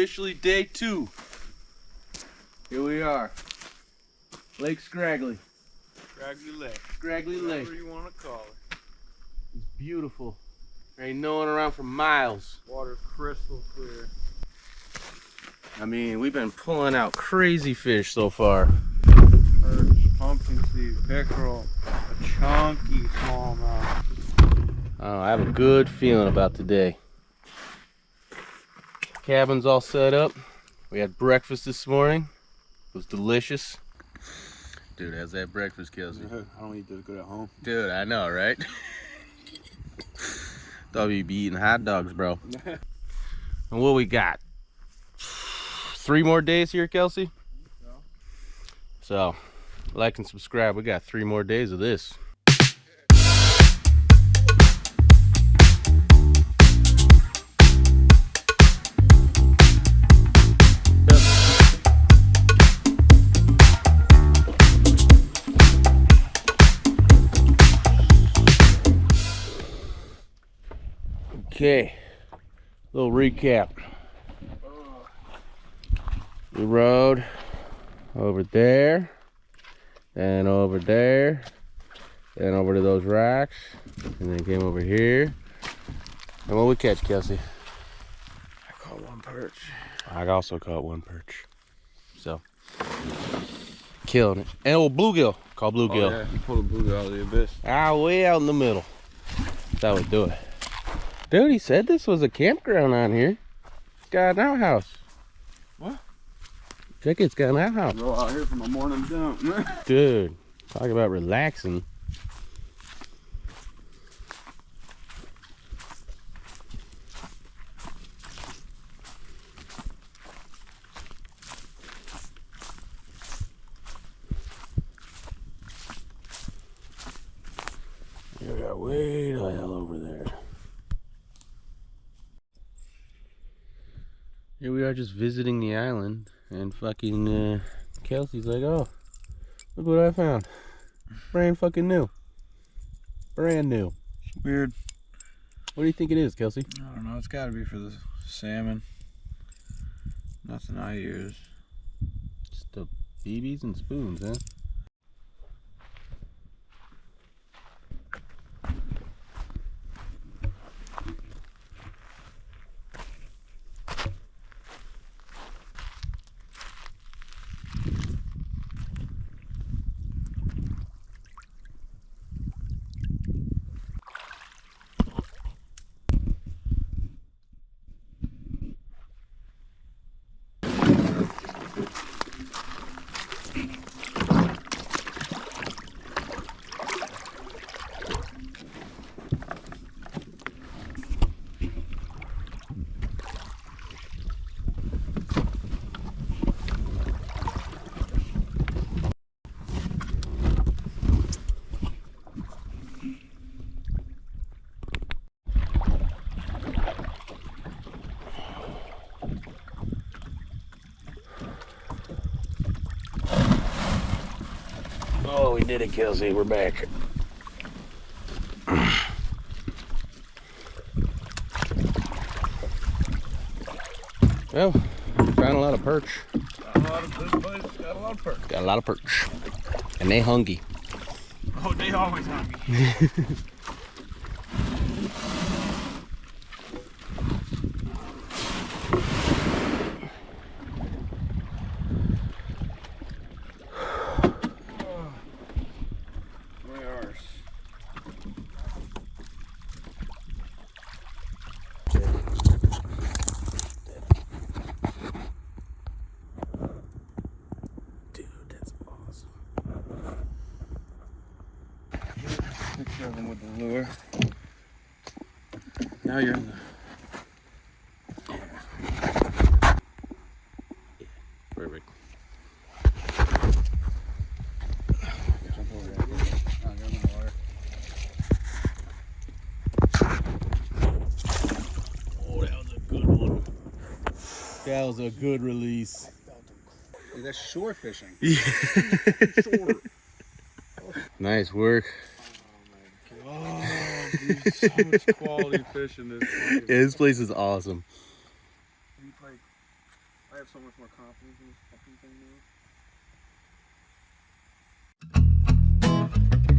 officially day 2. Here we are. Lake Scraggly. Scraggly Lake. Scraggly Lake. Whatever you want to call it. It's beautiful. There ain't no one around for miles. Water crystal clear. I mean, we've been pulling out crazy fish so far. Perch, pumpkin seed, pickerel, a chunky smallmouth. Oh, I have a good feeling about today. Cabin's all set up. We had breakfast this morning. It was delicious. Dude, how's that breakfast, Kelsey? I don't eat this good at home. Dude, I know, right? Thought we'd be eating hot dogs, bro. And what we got? 3 more days here, Kelsey? So, like and subscribe. We got 3 more days of this. Okay, little recap. We rode over there, then over there, then over to those rocks, and then came over here. And what we catch, Kelsey? I caught 1 perch. I also caught 1 perch. So, killing it. And a little bluegill. Called bluegill. Oh, yeah, you pulled a bluegill out of the abyss. Way out in the middle. That's how we do it. Dude, he said this was a campground on here. It's got an outhouse. What? Check it, it's got an outhouse. Roll out here from a morning dump. Dude, talk about relaxing. You got way the hell over there. Here we are just visiting the island, and fucking Kelsey's like, oh, look what I found. Brand fucking new. Brand new. It's weird. What do you think it is, Kelsey? I don't know. It's got to be for the salmon. Nothing I use. Just the BBs and spoons, huh? Oh, we did it, Kelsey. We're back. Well, we found a lot of perch. This place got a lot of perch. Got a lot of perch. And they hungry. Oh, they always hungry. Picture of them with the lure. Now you're in the... Perfect. Jump over there. Oh, you're in the water. Oh, that was a good one. That was a good release. Dude, that's shore fishing. Yeah. Nice work. Oh, there's so much quality fish in this place. Yeah, this place is awesome. Like have so much more confidence in this fucking thing now.